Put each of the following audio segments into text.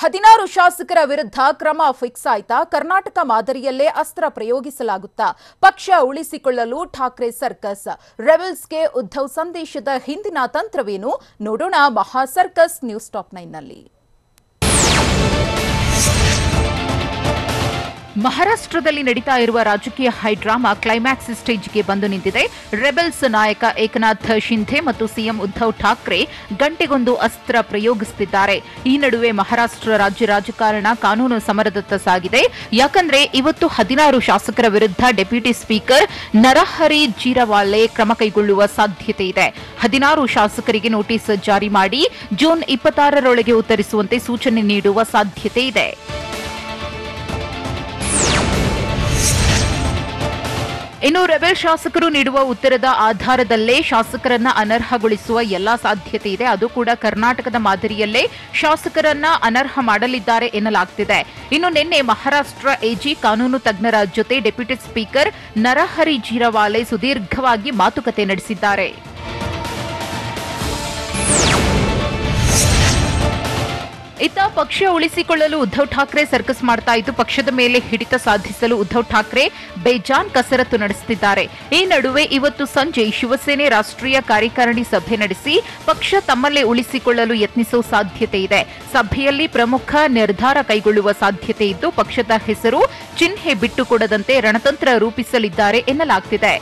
16 ಶಾಸಕರ ವಿರುದ್ಧ ಕ್ರಮ ಫಿಕ್ಸ್ ಆಯ್ತಾ? ಕರ್ನಾಟಕ ಮಾದರಿಯಲ್ಲೇ ಅಸ್ತ್ರ ಪ್ರಯೋಗಿಸಲಾಗುತ್ತಾ? ಪಕ್ಷ ಉಳಿಸಿಕೊಳ್ಳಲು ಠಾಕ್ರೆ ಸರ್ಕಸ್. ರೆಬೆಲ್ಸ್ಗೆ ಉದ್ಧವ್ ಸಂದೇಶದ ಹಿಂದಿನ ತಂತ್ರವೇನು? ನೋಡೋಣ ಮಹಾ ಸರ್ಕಸ್ ನ್ಯೂಸ್ ಟಾಪ್ 9 ನಲ್ಲಿ. ಮಹಾರಾಷ್ಟ್ರದಲ್ಲಿ ನಡೀತಾ ಇರುವ ರಾಜಕೀಯ ಹೈಡ್ರಾಮಾ ಕ್ಲೈಮ್ಯಾಕ್ಸ್ ಸ್ಟೇಜ್ಗೆ ಬಂದು ನಿಂತಿದೆ. ರೆಬೆಲ್ಸ್ ನಾಯಕ ಏಕನಾಥ್ ಶಿಂಧೆ ಮತ್ತು ಸಿಎಂ ಉದ್ಧವ್ ಠಾಕ್ರೆ ಗಂಟೆಗೊಂದು ಅಸ್ತ್ರ ಪ್ರಯೋಗಿಸುತ್ತಿದ್ದಾರೆ. ಈ ನಡುವೆ ಮಹಾರಾಷ್ಟ್ರ ರಾಜ್ಯ ರಾಜಕಾರಣ ಕಾನೂನು ಸಮರದತ್ತ ಸಾಗಿದೆ. ಯಾಕಂದ್ರೆ ಇವತ್ತು 16 ಶಾಸಕರ ವಿರುದ್ಧ ಡೆಪ್ಯೂಟಿ ಸ್ಪೀಕರ್ ನರಹರಿ ಜೀರವಾಲೆ ಕ್ರಮ ಕೈಗೊಳ್ಳುವ ಸಾಧ್ಯತೆ ಇದೆ. 16 ಶಾಸಕರಿಗೆ ನೋಟಿಸ್ ಜಾರಿ ಮಾಡಿ ಜೂನ್ 26ರೊಳಗೆ ಉತ್ತರಿಸುವಂತೆ ಸೂಚನೆ ನೀಡುವ ಸಾಧ್ಯತೆ ಇದೆ. ಇನ್ನು ರೆಬೆಲ್ ಶಾಸಕರು ನೀಡುವ ಉತ್ತರದ ಆಧಾರದಲ್ಲೇ ಶಾಸಕರನ್ನ ಅನರ್ಹಗೊಳಿಸುವ ಎಲ್ಲಾ ಸಾಧ್ಯತೆ ಇದೆ. ಅದು ಕೂಡ ಕರ್ನಾಟಕದ ಮಾದರಿಯಲ್ಲೇ ಶಾಸಕರನ್ನ ಅನರ್ಹ ಮಾಡಲಿದ್ದಾರೆ ಎನ್ನಲಾಗ್ತಿದೆ. ಇನ್ನು ನಿನ್ನೆ ಮಹಾರಾಷ್ಟ್ರ ಎಜಿ ಕಾನೂನು ತಜ್ಞರ ಜೊತೆ ಡೆಪ್ಯೂಟಿ ಸ್ಪೀಕರ್ ನರಹರಿ ಜೀರವಾಲೆ ಸುದೀರ್ಘವಾಗಿ ಮಾತುಕತೆ ನಡೆಸಿದ್ದಾರೆ. ಇತ್ತ ಪಕ್ಷ ಉಳಿಸಿಕೊಳ್ಳಲು ಉದ್ಧವ್ ಠಾಕ್ರೆ ಸರ್ಕಸ್ ಮಾಡ್ತಾ ಇದ್ದು, ಪಕ್ಷದ ಮೇಲೆ ಹಿಡಿತ ಸಾಧಿಸಲು ಉದ್ಧವ್ ಠಾಕ್ರೆ ಬೇಜಾನ್ ಕಸರತ್ತು ನಡೆಸುತ್ತಿದ್ದಾರೆ. ಈ ನಡುವೆ ಇವತ್ತು ಸಂಜೆ ಶಿವಸೇನೆ ರಾಷ್ಟ್ರೀಯ ಕಾರ್ಯಕಾರಿಣಿ ಸಭೆ ನಡೆಸಿ ಪಕ್ಷ ತಮ್ಮಲ್ಲೇ ಉಳಿಸಿಕೊಳ್ಳಲು ಯತ್ನಿಸುವ ಸಾಧ್ಯತೆ ಇದೆ. ಸಭೆಯಲ್ಲಿ ಪ್ರಮುಖ ನಿರ್ಧಾರ ಕೈಗೊಳ್ಳುವ ಸಾಧ್ಯತೆ ಇದ್ದು, ಪಕ್ಷದ ಹೆಸರು ಚಿಹ್ನೆ ಬಿಟ್ಟುಕೊಡದಂತೆ ರಣತಂತ್ರ ರೂಪಿಸಲಿದ್ದಾರೆ ಎನ್ನಲಾಗ್ತಿದೆ.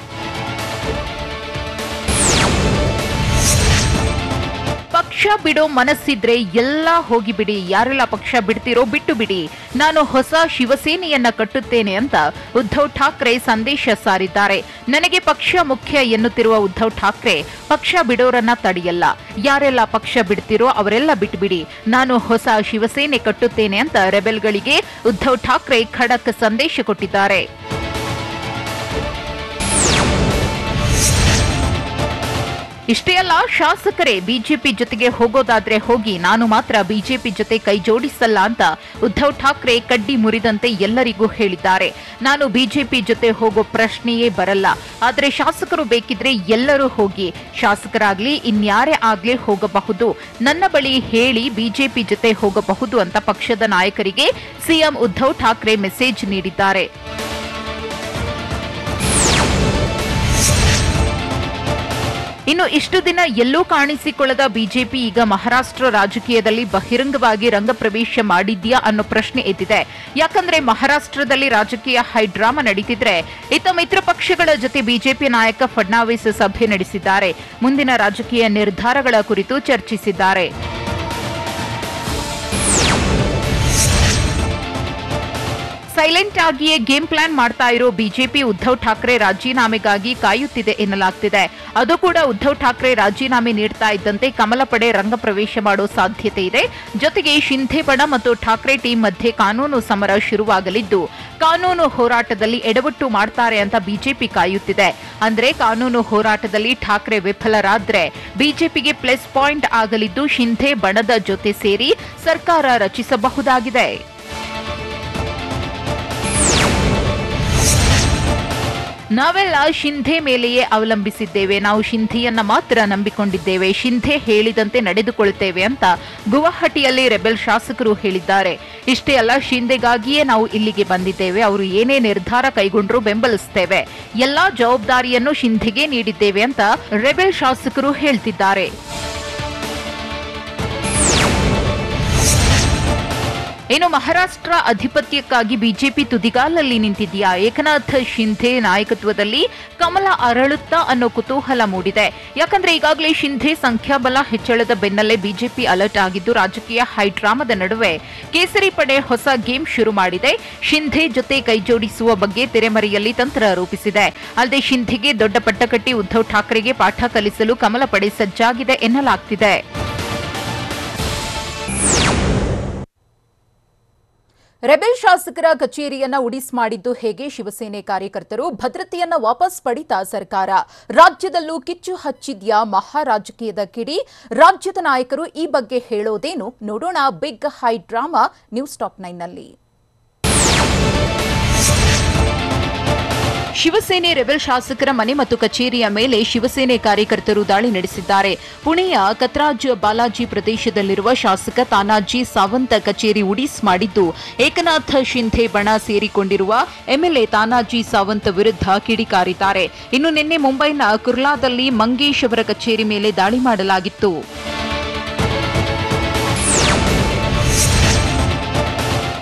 ಪಕ್ಷ ಬಿಡೋ ಮನಸ್ಸಿದ್ರೆ ಎಲ್ಲ ಹೋಗಿಬಿಡಿ, ಯಾರೆಲ್ಲ ಪಕ್ಷ ಬಿಡ್ತಿರೋ ಬಿಟ್ಟು ಬಿಡಿ, ನಾನು ಹೊಸ ಶಿವಸೇನೆಯನ್ನ ಕಟ್ಟುತ್ತೇನೆ ಅಂತ ಉದ್ಧವ್ ಠಾಕ್ರೆ ಸಂದೇಶ ಸಾರಿದ್ದಾರೆ. ನನಗೆ ಪಕ್ಷ ಮುಖ್ಯ ಎನ್ನುತ್ತಿರುವ ಉದ್ಧವ್ ಠಾಕ್ರೆ ಪಕ್ಷ ಬಿಡೋರನ್ನ ತಡೆಯಲ್ಲ, ಯಾರೆಲ್ಲ ಪಕ್ಷ ಬಿಡ್ತಿರೋ ಅವರೆಲ್ಲ ಬಿಟ್ಬಿಡಿ, ನಾನು ಹೊಸ ಶಿವಸೇನೆ ಕಟ್ಟುತ್ತೇನೆ ಅಂತ ರೆಬೆಲ್ಗಳಿಗೆ ಉದ್ಧವ್ ಠಾಕ್ರೆ ಖಡಕ್ ಸಂದೇಶ ಕೊಟ್ಟಿದ್ದಾರೆ. ಇಷ್ಟೇ ಅಲ್ಲ, ಶಾಸಕರೇ ಬಿಜೆಪಿ ಜೊತೆಗೆ ಹೋಗೋದಾದ್ರೆ ಹೋಗಿ, ನಾನು ಮಾತ್ರ ಬಿಜೆಪಿ ಜೊತೆ ಕೈ ಜೋಡಿಸಲ್ಲ ಅಂತ ಉದ್ಧವ್ ಠಾಕ್ರೆ ಕಡ್ಡಿ ಮುರಿದಂತೆ ಎಲ್ಲರಿಗೂ ಹೇಳಿದ್ದಾರೆ. ನಾನು ಬಿಜೆಪಿ ಜೊತೆ ಹೋಗೋ ಪ್ರಶ್ನೆಯೇ ಬರಲ್ಲ, ಆದರೆ ಶಾಸಕರು ಬೇಕಿದ್ರೆ ಎಲ್ಲರೂ ಹೋಗಿ, ಶಾಸಕರಾಗ್ಲಿ ಇನ್ಯಾರೇ ಆಗ್ಲಿ ಹೋಗಬಹುದು, ನನ್ನ ಬಳಿ ಹೇಳಿ ಬಿಜೆಪಿ ಜೊತೆ ಹೋಗಬಹುದು ಅಂತ ಪಕ್ಷದ ನಾಯಕರಿಗೆ ಸಿಎಂ ಉದ್ಧವ್ ಠಾಕ್ರೆ ಮೆಸೇಜ್ ನೀಡಿದ್ದಾರೆ. ಇನ್ನು ಇಷ್ಟು ದಿನ ಎಲ್ಲೂ ಕಾಣಿಸಿಕೊಳ್ಳದ ಬಿಜೆಪಿ ಈಗ ಮಹಾರಾಷ್ಟ್ರ ರಾಜಕೀಯದಲ್ಲಿ ಬಹಿರಂಗವಾಗಿ ರಂಗಪ್ರವೇಶ ಮಾಡಿದ್ಯಾ ಅನ್ನೋ ಪ್ರಶ್ನೆ ಎದ್ದಿದೆ. ಯಾಕಂದ್ರೆ ಮಹಾರಾಷ್ಟ್ರದಲ್ಲಿ ರಾಜಕೀಯ ಹೈಡ್ರಾಮಾ ನಡೀತಿದ್ರೆ, ಇತ್ತ ಮಿತ್ರ ಪಕ್ಷಗಳ ಜೊತೆ ಬಿಜೆಪಿ ನಾಯಕ ಫಡ್ನವೀಸ್ ಸಭೆ ನಡೆಸಿದ್ದಾರೆ. ಮುಂದಿನ ರಾಜಕೀಯ ನಿರ್ಧಾರಗಳ ಕುರಿತು ಚರ್ಚಿಸಿದ್ದಾರೆ. ಸೈಲೆಂಟ್ ಆಗಿಯೇ ಗೇಮ್ ಪ್ಲಾನ್ ಮಾಡ್ತಾ ಇರೋ ಬಿಜೆಪಿ ಉದ್ಧವ್ ಠಾಕ್ರೆ ರಾಜೀನಾಮೆಗಾಗಿ ಕಾಯುತ್ತಿದೆ ಎನ್ನಲಾಗ್ತಿದೆ. ಅದು ಕೂಡ ಉದ್ಧವ್ ಠಾಕ್ರೆ ರಾಜೀನಾಮೆ ನೀಡ್ತಾ ಇದ್ದಂತೆ ಕಮಲ ಪಡೆ ರಂಗಪ್ರವೇಶ ಮಾಡೋ ಸಾಧ್ಯತೆ ಇದೆ. ಜೊತೆಗೆ ಶಿಂಧೆ ಬಣ ಮತ್ತು ಠಾಕ್ರೆ ಟೀಮ್ ಮಧ್ಯೆ ಕಾನೂನು ಸಮರ ಶುರುವಾಗಲಿದ್ದು, ಕಾನೂನು ಹೋರಾಟದಲ್ಲಿ ಎಡವಟ್ಟು ಮಾಡ್ತಾರೆ ಅಂತ ಬಿಜೆಪಿ ಕಾಯುತ್ತಿದೆ. ಅಂದ್ರೆ ಕಾನೂನು ಹೋರಾಟದಲ್ಲಿ ಠಾಕ್ರೆ ವಿಫಲರಾದ್ರೆ ಬಿಜೆಪಿಗೆ ಪ್ಲಸ್ ಪಾಯಿಂಟ್ ಆಗಲಿದ್ದು, ಶಿಂಧೆ ಬಣದ ಜೊತೆ ಸೇರಿ ಸರ್ಕಾರ ರಚಿಸಬಹುದಾಗಿದೆ. ನಾವೆಲ್ಲ ಶಿಂಧೆ ಮೇಲೆಯೇ ಅವಲಂಬಿಸಿದ್ದೇವೆ, ನಾವು ಶಿಂಧೆಯನ್ನ ಮಾತ್ರ ನಂಬಿಕೊಂಡಿದ್ದೇವೆ, ಶಿಂಧೆ ಹೇಳಿದಂತೆ ನಡೆದುಕೊಳ್ಳುತ್ತೇವೆ ಅಂತ ಗುವಾಹಟಿಯಲ್ಲಿ ರೆಬೆಲ್ ಶಾಸಕರು ಹೇಳಿದ್ದಾರೆ. ಇಷ್ಟೇ ಅಲ್ಲ, ಶಿಂಧೆಗಾಗಿಯೇ ನಾವು ಇಲ್ಲಿಗೆ ಬಂದಿದ್ದೇವೆ, ಅವರು ಏನೇ ನಿರ್ಧಾರ ಕೈಗೊಂಡ್ರೂ ಬೆಂಬಲಿಸುತ್ತೇವೆ, ಎಲ್ಲಾ ಜವಾಬ್ದಾರಿಯನ್ನು ಶಿಂಧೆಗೆ ನೀಡಿದ್ದೇವೆ ಅಂತ ರೆಬೆಲ್ ಶಾಸಕರು ಹೇಳ್ತಿದ್ದಾರೆ. ಇನ್ನು ಮಹಾರಾಷ್ಟ್ರ ಅಧಿಪತ್ಯಕ್ಕಾಗಿ ಬಿಜೆಪಿ ತುದಿಗಾಲಲ್ಲಿ ನಿಂತಿದೆಯಾ? ಏಕನಾಥ್ ಶಿಂಧೆ ನಾಯಕತ್ವದಲ್ಲಿ ಕಮಲ ಅರಳುತ್ತಾ ಅನ್ನೋ ಕುತೂಹಲ ಮೂಡಿದೆ. ಯಾಕಂದ್ರೆ ಈಗಾಗಲೇ ಶಿಂಧೆ ಸಂಖ್ಯಾಬಲ ಹೆಚ್ಚಳದ ಬೆನ್ನಲ್ಲೇ ಬಿಜೆಪಿ ಅಲರ್ಟ್ ಆಗಿದ್ದು, ರಾಜಕೀಯ ಹೈಡ್ರಾಮದ ನಡುವೆ ಕೇಸರಿ ಪಡೆ ಹೊಸ ಗೇಮ್ ಶುರು ಮಾಡಿದೆ. ಶಿಂಧೆ ಜೊತೆ ಕೈಜೋಡಿಸುವ ಬಗ್ಗೆ ತೆರೆಮರೆಯಲ್ಲಿ ತಂತ್ರ ರೂಪಿಸಿದೆ. ಅಲ್ಲದೆ ಶಿಂಧೆಗೆ ದೊಡ್ಡ ಪಟ್ಟ ಕಟ್ಟಿ ಉದ್ಧವ್ ಠಾಕ್ರೆಗೆ ಪಾಠ ಕಲಿಸಲು ಕಮಲ ಪಡೆ ಸಜ್ಜಾಗಿದೆ ಎನ್ನಲಾಗ್ತಿದೆ. ರೆಬೆಲ್ ಶಾಸಕರ ಕಚೇರಿಯನ್ನ ಉಡಿಸ್ ಮಾಡಿದ್ದು ಹೇಗೆ? ಶಿವಸೇನೆ ಕಾರ್ಯಕರ್ತರು ಭದ್ರತೆಯನ್ನ ವಾಪಸ್ ಪಡಿತಾ ಸರ್ಕಾರ? ರಾಜ್ಯದಲ್ಲೂ ಕಿಚ್ಚು ಹಚ್ಚಿದ್ಯಾ ಮಹಾ ರಾಜಕೀಯದ ಕಿಡಿ? ರಾಜ್ಯದ ನಾಯಕರು ಈ ಬಗ್ಗೆ ಹೇಳೋದೇನು? ನೋಡೋಣ big high drama news top 9 ನಲ್ಲಿ. ಶಿವಸೇನೆ ರೆಬೆಲ್ ಶಾಸಕರ ಮನೆ ಮತ್ತು ಕಚೇರಿಯ ಮೇಲೆ ಶಿವಸೇನೆ ಕಾರ್ಯಕರ್ತರು ದಾಳಿ ನಡೆಸಿದ್ದಾರೆ. ಪುಣೆಯ ಕತ್ರಾಜ್ ಬಾಲಾಜಿ ಪ್ರದೇಶದಲ್ಲಿರುವ ಶಾಸಕ ತಾನಾಜಿ ಸಾವಂತ್ ಕಚೇರಿ ಉಡೀಸ್ ಮಾಡಿದ್ದು, ಏಕನಾಥ್ ಶಿಂಧೆ ಬಣ ಸೇರಿಕೊಂಡಿರುವ ಎಂಎಲ್ಎ ತಾನಾಜಿ ಸಾವಂತ್ ವಿರುದ್ಧ ಕಿಡಿಕಾರಿದ್ದಾರೆ. ಇನ್ನು ನಿನ್ನೆ ಮುಂಬೈನ ಕುರ್ಲಾದಲ್ಲಿ ಮಂಗೇಶ್ ಅವರ ಕಚೇರಿ ಮೇಲೆ ದಾಳಿ ಮಾಡಲಾಗಿತ್ತು.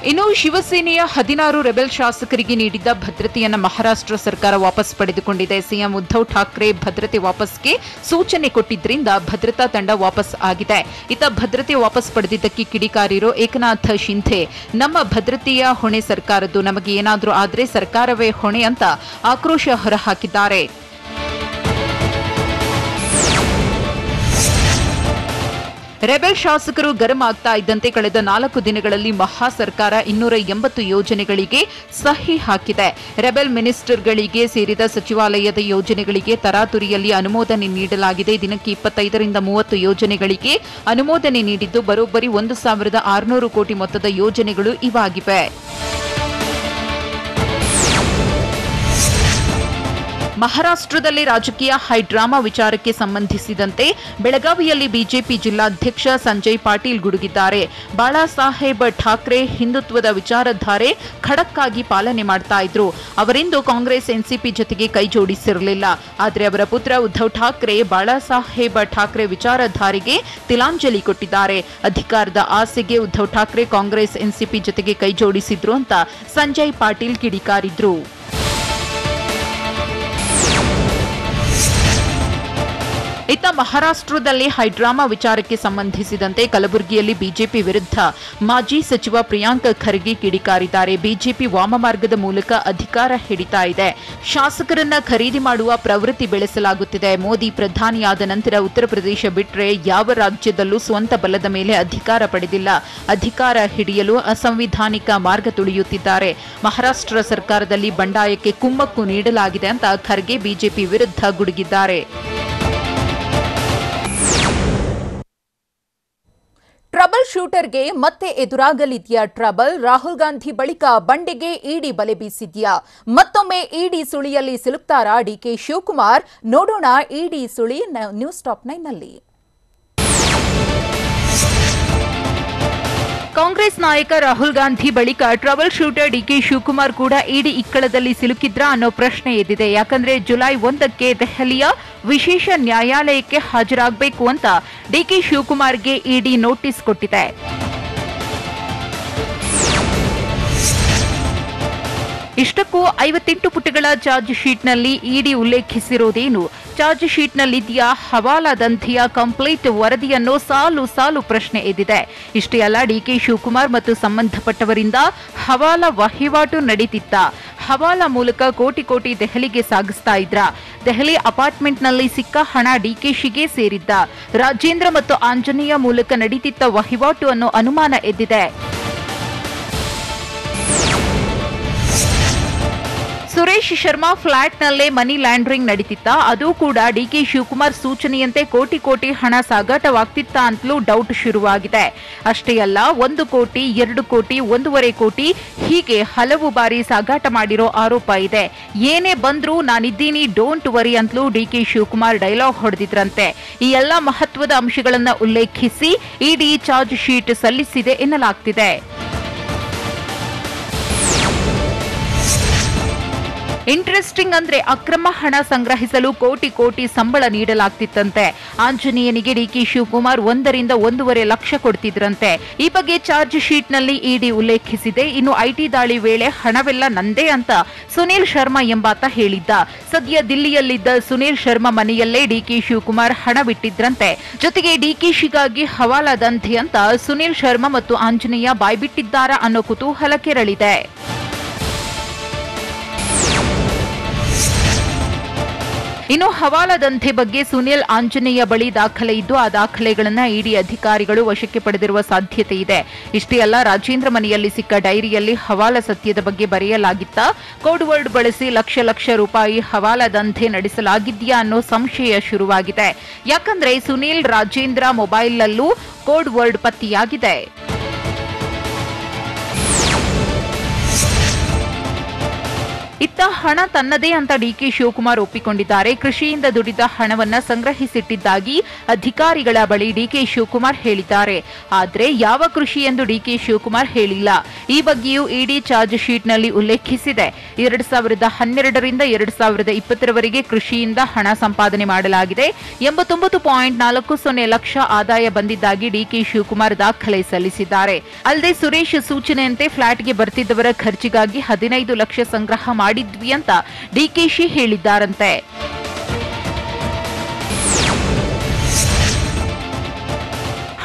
ಇನ್ನು ಶಿವಸೇನೆಯ 16 ರೆಬೆಲ್ ಶಾಸಕರಿಗೆ ನೀಡಿದ್ದ ಭದ್ರತೆಯನ್ನು ಮಹಾರಾಷ್ಟ್ರ ಸರ್ಕಾರ ವಾಪಸ್ ಪಡೆದುಕೊಂಡಿದೆ. ಸಿಎಂ ಉದ್ಧವ್ ಠಾಕ್ರೆ ಭದ್ರತೆ ವಾಪಸ್ಗೆ ಸೂಚನೆ ಕೊಟ್ಟಿದ್ದರಿಂದ ಭದ್ರತಾ ತಂಡ ವಾಪಸ್ ಆಗಿದೆ. ಇತ್ತ ಭದ್ರತೆ ವಾಪಸ್ ಪಡೆದಿದ್ದಕ್ಕೆ ಕಿಡಿಕಾರಿರೋ ಏಕನಾಥ್ ಶಿಂಧೆ, ನಮ್ಮ ಭದ್ರತೆಯ ಹೊಣೆ ಸರ್ಕಾರದ್ದು, ನಮಗೆ ಏನಾದರೂ ಆದರೆ ಸರ್ಕಾರವೇ ಹೊಣೆ ಅಂತ ಆಕ್ರೋಶ ಹೊರಹಾಕಿದ್ದಾರೆ. ರೆಬೆಲ್ ಶಾಸಕರು ಗರಂ ಆಗ್ತಾ ಇದ್ದಂತೆ ಕಳೆದ 4 ದಿನಗಳಲ್ಲಿ ಮಹಾ ಸರ್ಕಾರ 280 ಯೋಜನೆಗಳಿಗೆ ಸಹಿ ಹಾಕಿದೆ. ರೆಬೆಲ್ ಮಿನಿಸ್ಟರ್ಗಳಿಗೆ ಸೇರಿದ ಸಚಿವಾಲಯದ ಯೋಜನೆಗಳಿಗೆ ತರಾತುರಿಯಲ್ಲಿ ಅನುಮೋದನೆ ನೀಡಲಾಗಿದೆ. ದಿನಕ್ಕೆ 25ರಿಂದ 30 ಯೋಜನೆಗಳಿಗೆ ಅನುಮೋದನೆ ನೀಡಿದ್ದು, ಬರೋಬ್ಬರಿ 1,600 ಕೋಟಿ ಮೊತ್ತದ ಯೋಜನೆಗಳು ಇವಾಗಿವೆ. ಮಹಾರಾಷ್ಟ್ರದಲ್ಲಿ ರಾಜಕೀಯ ಹೈಡ್ರಾಮಾ ವಿಚಾರಕ್ಕೆ ಸಂಬಂಧಿಸಿದಂತೆ ಬೆಳಗಾವಿಯಲ್ಲಿ ಬಿಜೆಪಿ ಜಿಲ್ಲಾಧ್ಯಕ್ಷ ಸಂಜಯ್ ಪಾಟೀಲ್ ಗುಡುಗಿದ್ದಾರೆ. ಬಾಳಾಸಾಹೇಬ್ ಠಾಕ್ರೆ ಹಿಂದುತ್ವದ ವಿಚಾರಧಾರೆ ಖಡಕ್ ಆಗಿ ಪಾಲನೆ ಮಾಡ್ತಾ ಇದ್ರು. ಅವರಿಂದು ಕಾಂಗ್ರೆಸ್ ಎನ್ಸಿಪಿ ಜೊತೆಗೆ ಕೈ ಜೋಡಿಸಿರಲಿಲ್ಲ. ಆದರೆ ಅವರ ಪುತ್ರ ಉದ್ಧವ್ ಠಾಕ್ರೆ ಬಾಳಾಸಾಹೇಬ್ ಠಾಕ್ರೆ ವಿಚಾರಧಾರೆಗೆ ತಿಲಾಂಜಲಿ ಕೊಟ್ಟಿದ್ದಾರೆ. ಅಧಿಕಾರದ ಆಸೆಗೆ ಉದ್ಧವ್ ಠಾಕ್ರೆ ಕಾಂಗ್ರೆಸ್ ಎನ್ಸಿಪಿ ಜೊತೆಗೆ ಕೈ ಜೋಡಿಸಿದ್ರು ಅಂತ ಸಂಜಯ್ ಪಾಟೀಲ್ ಕಿಡಿಕಾರಿದ್ರು. ಇತ್ತ ಮಹಾರಾಷ್ಟ್ರದಲ್ಲಿ ಹೈಡ್ರಾಮಾ ವಿಚಾರಕ್ಕೆ ಸಂಬಂಧಿಸಿದಂತೆ ಕಲಬುರಗಿಯಲ್ಲಿ ಬಿಜೆಪಿ ವಿರುದ್ಧ ಮಾಜಿ ಸಚಿವ ಪ್ರಿಯಾಂಕ್ ಖರ್ಗೆ ಕಿಡಿಕಾರಿದ್ದಾರೆ. ಬಿಜೆಪಿ ವಾಮಮಾರ್ಗದ ಮೂಲಕ ಅಧಿಕಾರ ಹಿಡಿತಾ ಇದೆ. ಶಾಸಕರನ್ನ ಖರೀದಿ ಮಾಡುವ ಪ್ರವೃತ್ತಿ ಬೆಳೆಸಲಾಗುತ್ತಿದೆ. ಮೋದಿ ಪ್ರಧಾನಿಯಾದ ನಂತರ ಉತ್ತರ ಪ್ರದೇಶ ಬಿಟ್ಟರೆ ಯಾವ ರಾಜ್ಯದಲ್ಲೂ ಸ್ವಂತ ಬಲದ ಮೇಲೆ ಅಧಿಕಾರ ಪಡೆದಿಲ್ಲ. ಅಧಿಕಾರ ಹಿಡಿಯಲು ಅಸಂವಿಧಾನಿಕ ಮಾರ್ಗ ತುಳಿಯುತ್ತಿದ್ದಾರೆ. ಮಹಾರಾಷ್ಟ್ರ ಸರ್ಕಾರದಲ್ಲಿ ಬಂಡಾಯಕ್ಕೆ ಕುಮ್ಮಕ್ಕು ನೀಡಲಾಗಿದೆ ಅಂತ ಖರ್ಗೆ ಬಿಜೆಪಿ ವಿರುದ್ಧ ಗುಡುಗಿದ್ದಾರೆ. ಟ್ರಬಲ್ ಶೂಟರ್ಗೆ ಮತ್ತೆ ಎದುರಾಗಲಿದೆಯಾ ಟ್ರಬಲ್? ರಾಹುಲ್ ಗಾಂಧಿ ಬಳಿಕ ಬಂಡೆಗೆ ಇಡಿ ಬಲೆ ಬೀಸಿದ್ಯಾ? ಮತ್ತೊಮ್ಮೆ ಇಡಿ ಸುಳಿಯಲ್ಲಿ ಸಿಲುಕ್ತಾರಾ ಡಿಕೆ ಶಿವಕುಮಾರ್? ನೋಡೋಣ ಇಡಿ ಸುಳಿ ನ್ಯೂಸ್ ಟಾಪ್ 9ನಲ್ಲಿ. ಕಾಂಗ್ರೆಸ್ ನಾಯಕ ರಾಹುಲ್ ಗಾಂಧಿ ಬಳಿಕ ಟ್ರಬಲ್ ಶೂಟರ್ ಡಿಕೆ ಶಿವಕುಮಾರ್ ಕೂಡ ಇಡಿ ಇಕ್ಕಳದಲ್ಲಿ ಸಿಲುಕಿದ್ರಾ ಅನ್ನೋ ಪ್ರಶ್ನೆ ಎದ್ದಿದೆ. ಯಾಕಂದ್ರೆ ಜುಲೈ 1ಕ್ಕೆ ದೆಹಲಿಯ ವಿಶೇಷ ನ್ಯಾಯಾಲಯಕ್ಕೆ ಹಾಜರಾಗಬೇಕು ಅಂತ ಡಿಕೆ ಶಿವಕುಮಾರ್ಗೆ ಇಡಿ ನೋಟಿಸ್ ಕೊಟ್ಟಿದೆ. ಇಷ್ಟಕ್ಕೂ 58 ಪುಟಗಳ ಚಾರ್ಜ್ ಶೀಟ್ನಲ್ಲಿ ಇಡಿ ಉಲ್ಲೇಖಿಸಿರುವುದೇನು? ಚಾರ್ಜ್ ಶೀಟ್ನಲ್ಲಿದೆಯಾ ಹವಾಲಾ ದಂಧೆಯ ಕಂಪ್ಲೀಟ್ ವರದಿಯನ್ನು ಸಾಲು ಸಾಲು ಪ್ರಶ್ನೆ ಎದ್ದಿದೆ. ಇಷ್ಟೇ ಅಲ್ಲ, ಡಿಕೆ ಶಿವಕುಮಾರ್ ಮತ್ತು ಸಂಬಂಧಪಟ್ಟವರಿಂದ ಹವಾಲಾ ವಹಿವಾಟು ನಡೀತಿತ್ತ? ಹವಾಲಾ ಮೂಲಕ ಕೋಟಿ ದೆಹಲಿಗೆ ಸಾಗಿಸ್ತಾ ಇದ್ರ? ದೆಹಲಿ ಅಪಾರ್ಟ್ಮೆಂಟ್ನಲ್ಲಿ ಸಿಕ್ಕ ಹಣ ಡಿಕೆಶಿಗೆ ಸೇರಿದ್ದ? ರಾಜೇಂದ್ರ ಮತ್ತು ಆಂಜನೇಯ ಮೂಲಕ ನಡೀತಿತ್ತ ವಹಿವಾಟು ಅನ್ನೋ ಅನುಮಾನ ಎದ್ದಿದೆ. ಸುರೇಶ್ ಶರ್ಮಾ ಫ್ಲಾಟ್ನಲ್ಲೇ ಮನಿ ಲ್ಯಾಂಡ್ರಿಂಗ್ ನಡೀತಿತ್ತ? ಅದು ಕೂಡ ಡಿಕೆ ಶಿವಕುಮಾರ್ ಸೂಚನೆಯಂತೆ ಕೋಟಿ ಹಣ ಸಾಗಾಟವಾಗ್ತಿತ್ತ ಅಂತಲೂ ಡೌಟ್ ಶುರುವಾಗಿದೆ. ಅಷ್ಟೇ ಅಲ್ಲ, 1 ಕೋಟಿ, 2 ಕೋಟಿ, 1.5 ಕೋಟಿ ಹೀಗೆ ಹಲವು ಬಾರಿ ಸಾಗಾಟ ಮಾಡಿರೋ ಆರೋಪ ಇದೆ. ಏನೇ ಬಂದ್ರೂ ನಾನಿದ್ದೀನಿ, ಡೋಂಟ್ ವರಿ ಅಂತಲೂ ಡಿಕೆ ಶಿವಕುಮಾರ್ ಡೈಲಾಗ್ ಹೊಡೆದಿದ್ರಂತೆ. ಈ ಎಲ್ಲ ಮಹತ್ವದ ಅಂಶಗಳನ್ನ ಉಲ್ಲೇಖಿಸಿ ಇಡಿ ಚಾರ್ಜ್ ಶೀಟ್ ಸಲ್ಲಿಸಿದೆ ಎನ್ನಲಾಗ್ತಿದೆ. ಇಂಟ್ರೆಸ್ಟಿಂಗ್ ಅಂದ್ರೆ ಅಕ್ರಮ ಹಣ ಸಂಗ್ರಹಿಸಲು ಕೋಟಿ ಸಂಬಳ ನೀಡಲಾಗ್ತಿತ್ತಂತೆ. ಆಂಜನೇಯನಿಗೆ ಡಿಕೆ ಶಿವಕುಮಾರ್ 1 ರಿಂದ 1.5 ಲಕ್ಷ ಕೊಡ್ತಿದ್ರಂತೆ. ಈ ಬಗ್ಗೆ ಚಾರ್ಜ್ ಶೀಟ್ ನಲ್ಲಿ ಇಡಿ ಉಲ್ಲೇಖಿಸಿದೆ. ಇನ್ನು ಐಟಿ ದಾಳಿ ವೇಳೆ ಹಣವೆಲ್ಲ ನಂದೇ ಅಂತ ಸುನೀಲ್ ಶರ್ಮಾ ಎಂಬಾತ ಹೇಳಿದ್ದ. ಸದ್ಯ ದಿಲ್ಲಿಯಲ್ಲಿದ್ದ ಸುನೀಲ್ ಶರ್ಮಾ ಮನೆಯಲ್ಲೇ ಡಿಕೆ ಶಿವಕುಮಾರ್ ಹಣ ಬಿಟ್ಟಿದ್ರಂತೆ. ಜೊತೆಗೆ ಡಿಕೆಶಿಗಾಗಿ ಹವಾಲಾ ದಂಧೆ ಅಂತ ಸುನೀಲ್ ಶರ್ಮಾ ಮತ್ತು ಆಂಜನೇಯ ಬಾಯ್ಬಿಟ್ಟಿದ್ದಾರಾ ಅನ್ನೋ ಕುತೂಹಲ ಕೆರಳಿದೆ. ಇನ್ನು ಹವಾಲಾ ದಂಧೆ ಬಗ್ಗೆ ಸುನಿಲ್ ಆಂಜನೇಯ ಬಳಿ ದಾಖಲೆ ಇದ್ದು, ಆ ದಾಖಲೆಗಳನ್ನು ಇಡಿ ಅಧಿಕಾರಿಗಳು ವಶಕ್ಕೆ ಪಡೆದಿರುವ ಸಾಧ್ಯತೆ ಇದೆ. ಇಷ್ಟೇ ಅಲ್ಲ, ರಾಜೇಂದ್ರ ಮನೆಯಲ್ಲಿ ಸಿಕ್ಕ ಡೈರಿಯಲ್ಲಿ ಹವಾಲಾ ಸತ್ಯದ ಬಗ್ಗೆ ಬರೆಯಲಾಗಿತ್ತ? ಕೋಡ್ ವರ್ಡ್ ಬಳಸಿ ಲಕ್ಷ ರೂಪಾಯಿ ಹವಾಲಾ ದಂಧೆ ನಡೆಸಲಾಗಿದೆಯಾ ಅನ್ನೋ ಸಂಶಯ ಶುರುವಾಗಿದೆ. ಯಾಕಂದ್ರೆ ಸುನಿಲ್ ರಾಜೇಂದ್ರ ಮೊಬೈಲ್ನಲ್ಲೂ ಕೋಡ್ ವರ್ಡ್ ಪತ್ತೆಯಾಗಿದೆ. ಇತ್ತ ಇತ್ತ ಹಣ ತನ್ನದೇ ಅಂತ ಡಿಕೆ ಶಿವಕುಮಾರ್ ಒಪ್ಪಿಕೊಂಡಿದ್ದಾರೆ. ಕೃಷಿಯಿಂದ ದುಡಿದ ಹಣವನ್ನ ಸಂಗ್ರಹಿಸಿಟ್ಟಿದ್ದಾಗಿ ಅಧಿಕಾರಿಗಳ ಬಳಿ ಡಿಕೆ ಶಿವಕುಮಾರ್ ಹೇಳಿದ್ದಾರೆ. ಆದರೆ ಯಾವ ಕೃಷಿ ಎಂದು ಡಿಕೆ ಶಿವಕುಮಾರ್ ಹೇಳಿಲ್ಲ. ಈ ಬಗ್ಗೆಯೂ ಇಡಿ ಚಾರ್ಜ್ ಶೀಟ್ನಲ್ಲಿ ಉಲ್ಲೇಖಿಸಿದೆ. 2012ರಿಂದ 2020ರವರೆಗೆ ಕೃಷಿಯಿಂದ ಹಣ ಸಂಪಾದನೆ ಮಾಡಲಾಗಿದೆ. 89.40 ಲಕ್ಷ ಆದಾಯ ಬಂದಿದ್ದಾಗಿ ಡಿಕೆ ಶಿವಕುಮಾರ್ ದಾಖಲೆ ಸಲ್ಲಿಸಿದ್ದಾರೆ. ಅಲ್ಲದೆ ಸುರೇಶ್ ಸೂಚನೆಯಂತೆ ಫ್ಲಾಟ್ಗೆ ಬರ್ತಿದ್ದವರ ಖರ್ಚಿಗಾಗಿ 15 ಲಕ್ಷ ಸಂಗ್ರಹ ಮಾಡಿದ್ವಿ ಅಂತ ಡಿಕೆಶಿ ಹೇಳಿದ್ದಾರಂತೆ.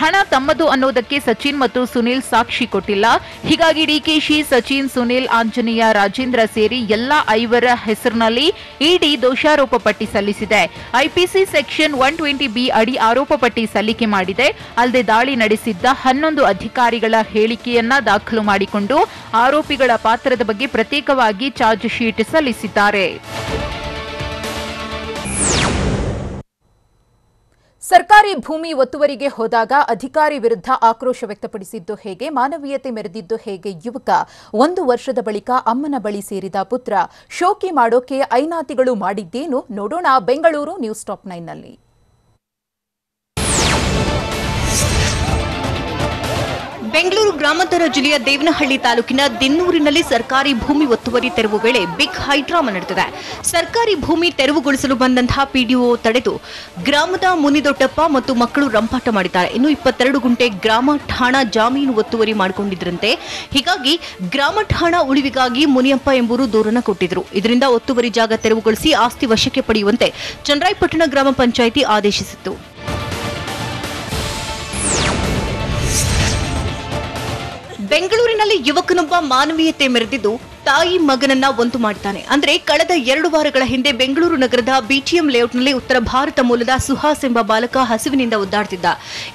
ಹಣ ತಮ್ಮದು ಅನ್ನೋದಕ್ಕೆ ಸಚಿನ್ ಮತ್ತು ಸುನಿಲ್ ಸಾಕ್ಷಿ ಕೊಟ್ಟಿಲ್ಲ. ಹೀಗಾಗಿ ಡಿಕೆಶಿ, ಸಚಿನ್, ಸುನಿಲ್, ಆಂಜನೇಯ, ರಾಜೇಂದ್ರ ಸೇರಿ ಎಲ್ಲಾ 5 ಹೆಸರಿನಲ್ಲಿ ಇಡಿ ದೋಷಾರೋಪ ಪಟ್ಟಿ ಸಲ್ಲಿಸಿದೆ. ಐಪಿಸಿ ಸೆಕ್ಷನ್ 120B ಅಡಿ ಆರೋಪ ಪಟ್ಟಿ ಸಲ್ಲಿಕೆ ಮಾಡಿದೆ. ಅಲ್ಲದೆ ದಾಳಿ ನಡೆಸಿದ್ದ 11 ಅಧಿಕಾರಿಗಳ ಹೇಳಿಕೆಯನ್ನ ದಾಖಲು ಮಾಡಿಕೊಂಡು ಆರೋಪಿಗಳ ಪಾತ್ರದ ಬಗ್ಗೆ ಪ್ರತ್ಯೇಕವಾಗಿ ಚಾರ್ಜ್ ಶೀಟ್ ಸಲ್ಲಿಸಿದ್ದಾರೆ. ಸರ್ಕಾರಿ ಭೂಮಿ ಒತ್ತುವರಿಗೆ ಹೋದಾಗ ಅಧಿಕಾರಿ ವಿರುದ್ಧ ಆಕ್ರೋಶ ವ್ಯಕ್ತಪಡಿಸಿದ್ದು ಹೇಗೆ, ಮಾನವೀಯತೆ ಮೆರೆದಿದ್ದು ಹೇಗೆ ಯುವಕ, 1 ವರ್ಷದ ಬಳಿಕ ಅಮ್ಮನ ಬಳಿ ಸೇರಿದ ಪುತ್ರ, ಶೋಕಿ ಮಾಡೋಕೆ ಐನಾತಿಗಳು ಮಾಡಿದ್ದೇನು ನೋಡೋಣ ಬೆಂಗಳೂರು ನ್ಯೂಸ್ ಟಾಪ್ 9ನಲ್ಲಿ. ಬೆಂಗಳೂರು ಗ್ರಾಮಾಂತರ ಜಿಲ್ಲೆಯ ದೇವನಹಳ್ಳಿ ತಾಲೂಕಿನ ದಿನ್ನೂರಿನಲ್ಲಿ ಸರ್ಕಾರಿ ಭೂಮಿ ಒತ್ತುವರಿ ತೆರವು ವೇಳೆ ಬಿಗ್ ಹೈಡ್ರಾಮಾ ನಡೆದಿದೆ. ಸರ್ಕಾರಿ ಭೂಮಿ ತೆರವುಗೊಳಿಸಲು ಬಂದಂತಹ ಪಿಡಿಒ ತಡೆದು ಗ್ರಾಮದ ಮುನಿದೊಡ್ಡಪ್ಪ ಮತ್ತು ಮಕ್ಕಳು ರಂಪಾಟ ಮಾಡಿದ್ದಾರೆ. ಇನ್ನು 22 ಗುಂಟೆ ಗ್ರಾಮ ಠಾಣಾ ಜಾಮೀನು ಒತ್ತುವರಿ ಮಾಡಿಕೊಂಡಿದ್ದರಂತೆ. ಹೀಗಾಗಿ ಗ್ರಾಮ ಠಾಣಾ ಉಳಿವಿಗಾಗಿ ಮುನಿಯಪ್ಪ ಎಂಬುವರು ದೂರನ್ನು ಕೊಟ್ಟಿದ್ರು. ಇದರಿಂದ ಒತ್ತುವರಿ ಜಾಗ ತೆರವುಗೊಳಿಸಿ ಆಸ್ತಿ ವಶಕ್ಕೆ ಪಡೆಯುವಂತೆ ಚನ್ನರಾಯಪಟ್ಟಣ ಗ್ರಾಮ ಪಂಚಾಯಿತಿ ಆದೇಶಿಸಿತ್ತು. ಬೆಂಗಳೂರಿನಲ್ಲಿ ಯುವಕನೊಬ್ಬ ಮಾನವೀಯತೆ ಮೆರೆದಿದ್ದು ತಾಯಿ ಮಗನನ್ನ ಒಂದು ಮಾಡಿದ್ದಾನೆ. ಅಂದ್ರೆ ಕಳೆದ 2 ವಾರಗಳ ಹಿಂದೆ ಬೆಂಗಳೂರು ನಗರದ ಬಿಟಿಎಂ ಲೇಔಟ್ನಲ್ಲಿ ಉತ್ತರ ಭಾರತ ಮೂಲದ ಸುಹಾಸ್ ಎಂಬ ಬಾಲಕ ಹಸಿವಿನಿಂದ ಒದ್ದಾಡ್ತಿದ್ದ.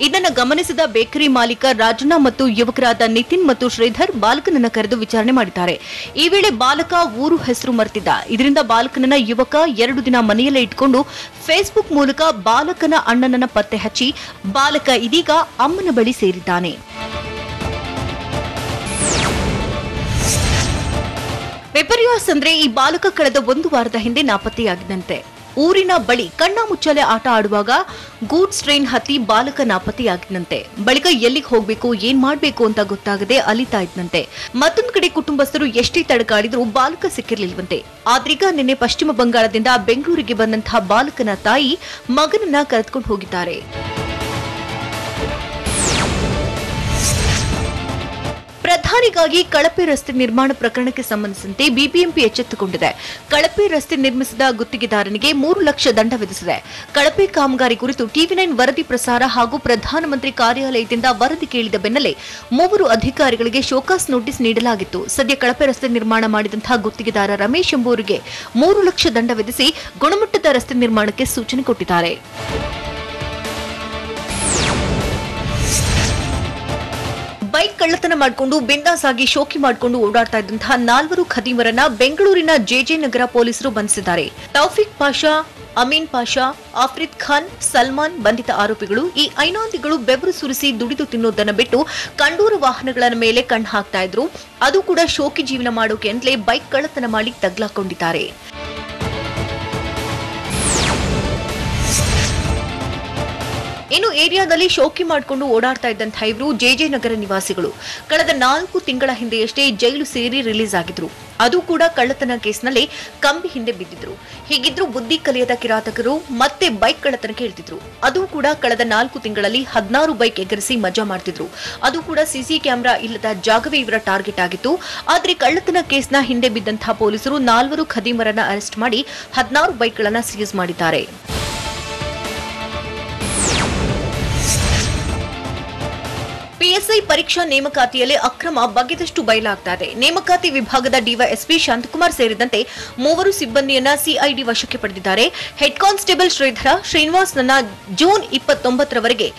ಇದನ್ನು ಗಮನಿಸಿದ ಬೇಕರಿ ಮಾಲೀಕ ರಾಜಣ್ಣ ಮತ್ತು ಯುವಕರಾದ ನಿತಿನ್ ಮತ್ತು ಶ್ರೀಧರ್ ಬಾಲಕನನ್ನ ಕರೆದು ವಿಚಾರಣೆ ಮಾಡಿದ್ದಾರೆ. ಈ ವೇಳೆ ಬಾಲಕ ಊರು ಹೆಸರು ಮರೆತಿದ್ದ. ಇದರಿಂದ ಬಾಲಕನನ್ನ ಯುವಕ 2 ದಿನ ಮನೆಯಲ್ಲೇ ಇಟ್ಕೊಂಡು ಫೇಸ್ಬುಕ್ ಮೂಲಕ ಬಾಲಕನ ಅಣ್ಣನನ್ನ ಪತ್ತೆ ಹಚ್ಚಿ ಬಾಲಕ ಇದೀಗ ಅಮ್ಮನ ಬಳಿ ಸೇರಿದ್ದಾನೆ. ವಿಪರ್ಯಾಸ ಅಂದ್ರೆ ಈ ಬಾಲಕ ಕಳೆದ 1 ವಾರದ ಹಿಂದೆ ನಾಪತ್ತೆಯಾಗಿದ್ದಂತೆ. ಊರಿನ ಬಳಿ ಕಣ್ಣಾಮುಚ್ಚಾಲೆ ಆಟ ಆಡುವಾಗ ಗೂಡ್ಸ್ ಟ್ರೈನ್ ಹತ್ತಿ ಬಾಲಕ ನಾಪತ್ತೆಯಾಗಿದ್ದಂತೆ. ಬಳಿಕ ಎಲ್ಲಿಗೆ ಹೋಗ್ಬೇಕು, ಏನ್ ಮಾಡ್ಬೇಕು ಅಂತ ಗೊತ್ತಾಗದೆ ಅಲಿತಾ ಇದ್ದಂತೆ. ಮತ್ತೊಂದು ಕಡೆ ಕುಟುಂಬಸ್ಥರು ಎಷ್ಟೇ ತಡಕಾಡಿದ್ರೂ ಬಾಲಕ ಸಿಕ್ಕಿರ್ಲಿಲ್ವಂತೆ. ಆದ್ರೀಗ ನಿನ್ನೆ ಪಶ್ಚಿಮ ಬಂಗಾಳದಿಂದ ಬೆಂಗಳೂರಿಗೆ ಬಂದಂತಹ ಬಾಲಕನ ತಾಯಿ ಮಗನನ್ನ ಕರೆದುಕೊಂಡು ಹೋಗಿದ್ದಾರೆ. ಪ್ರಧಾನಿಗಾಗಿ ಕಳಪೆ ರಸ್ತೆ ನಿರ್ಮಾಣ ಪ್ರಕರಣಕ್ಕೆ ಸಂಬಂಧಿಸಿದಂತೆ ಬಿಬಿಎಂಪಿ ಎಚ್ಚೆತ್ತುಕೊಂಡಿದೆ. ಕಳಪೆ ರಸ್ತೆ ನಿರ್ಮಿಸಿದ ಗುತ್ತಿಗೆದಾರನಿಗೆ 3 ಲಕ್ಷ ದಂಡ ವಿಧಿಸಿದೆ. ಕಳಪೆ ಕಾಮಗಾರಿ ಕುರಿತು ಟಿವಿ9 ವರದಿ ಪ್ರಸಾರ ಹಾಗೂ ಪ್ರಧಾನಮಂತ್ರಿ ಕಾರ್ಯಾಲಯದಿಂದ ವರದಿ ಕೇಳಿದ ಬೆನ್ನಲ್ಲೇ 3 ಅಧಿಕಾರಿಗಳಿಗೆ ಶೋಕಾಸ್ ನೋಟಿಸ್ ನೀಡಲಾಗಿತ್ತು. ಸದ್ಯ ಕಳಪೆ ರಸ್ತೆ ನಿರ್ಮಾಣ ಮಾಡಿದಂತಹ ಗುತ್ತಿಗೆದಾರ ರಮೇಶ್ ಎಂಬುವರಿಗೆ 3 ಲಕ್ಷ ದಂಡ ವಿಧಿಸಿ ಗುಣಮಟ್ಟದ ರಸ್ತೆ ನಿರ್ಮಾಣಕ್ಕೆ ಸೂಚನೆ ಕೊಟ್ಟಿದ್ದಾರೆ. ಬೈಕ್ ಕಳ್ಳತನ ಮಾಡಿಕೊಂಡು ಬಿಂದಾಸ್ ಆಗಿ ಶೋಕಿ ಮಾಡಿಕೊಂಡು ಓಡಾಡ್ತಾ ಇದ್ದಂತಹ 4 ಖದೀಮರನ್ನ ಬೆಂಗಳೂರಿನ ಜೆಜೆ ನಗರ ಪೊಲೀಸರು ಬಂಧಿಸಿದ್ದಾರೆ. ತೌಫಿಕ್ ಪಾಷಾ, ಅಮೀನ್ ಪಾಷಾ, ಆಫ್ರಿದ್ ಖಾನ್, ಸಲ್ಮಾನ್ ಬಂಧಿತ ಆರೋಪಿಗಳು. ಈ ಐನಾದಿಗಳು ಬೆವರು ಸುರಿಸಿ ದುಡಿದು ತಿನ್ನೋದನ್ನ ಬಿಟ್ಟು ಕಂಡೂರ ವಾಹನಗಳ ಮೇಲೆ ಕಣ್ಣು ಹಾಕ್ತಾ ಇದ್ರು. ಅದು ಕೂಡ ಶೋಕಿ ಜೀವನ ಮಾಡೋಕೆ ಅಂತಲೇ ಬೈಕ್ ಕಳ್ಳತನ ಮಾಡಿ ತಗ್ಲಾಕೊಂಡಿದ್ದಾರೆ. ಇನ್ನು ಏರಿಯಾದಲ್ಲಿ ಶೋಕಿ ಮಾಡಿಕೊಂಡು ಓಡಾಡ್ತಾ ಇದ್ದಂಥ ಇವರು ಜೆಜೆ ನಗರ ನಿವಾಸಿಗಳು. ಕಳೆದ 4 ತಿಂಗಳ ಹಿಂದೆಯಷ್ಟೇ ಜೈಲು ಸೇರಿ ರಿಲೀಸ್ ಆಗಿದ್ರು. ಅದು ಕೂಡ ಕಳ್ಳತನ ಕೇಸ್ನಲ್ಲಿ ಕಂಬಿ ಹಿಂದೆ ಬಿದ್ದಿದ್ರು. ಹೀಗಿದ್ರು ಬುದ್ಧಿ ಕಲಿಯದ ಕಿರಾತಕರು ಮತ್ತೆ ಬೈಕ್ ಕಳ್ಳತನಕ್ಕೆ ಇಳಿದಿದ್ರು. ಅದು ಕೂಡ ಕಳೆದ 4 ತಿಂಗಳಲ್ಲಿ 16 ಬೈಕ್ ಎಗರಿಸಿ ಮಜಾ ಮಾಡ್ತಿದ್ರು. ಅದು ಕೂಡ ಸಿಸಿ ಕ್ಯಾಮೆರಾ ಇಲ್ಲದ ಜಾಗವೇ ಇವರ ಟಾರ್ಗೆಟ್ ಆಗಿತ್ತು. ಆದ್ರೆ ಕಳ್ಳತನ ಕೇಸ್ನ ಹಿಂದೆ ಬಿದ್ದಂತಹ ಪೊಲೀಸರು 4 ಖದೀಮರನ್ನ ಅರೆಸ್ಟ್ ಮಾಡಿ 16 ಬೈಕ್ಗಳನ್ನ ಸೀಸ್ ಮಾಡಿದ್ದಾರೆ. ಪಿಎಸ್ಐ ಪರೀಕ್ಷಾ ನೇಮಕಾತಿಯಲ್ಲಿ ಅಕ್ರಮ ಬಗೆದಷ್ಟು ಬಯಲಾಗ್ತಾ ಇದೆ. ನೇಮಕಾತಿ ವಿಭಾಗದ ಡಿವೈಎಸ್ಪಿ ಶಾಂತಕುಮಾರ್ ಸೇರಿದಂತೆ 3 ಸಿಬ್ಬಂದಿಯನ್ನ ಸಿಐಡಿ ವಶಕ್ಕೆ ಪಡೆದಿದ್ದಾರೆ. ಹೆಡ್ ಕಾನ್ಸ್ಟೇಬಲ್ ಶ್ರೀಧರ ಶ್ರೀನಿವಾಸ್ನನ್ನ ಜೂನ್ 29ರವರೆಗೆ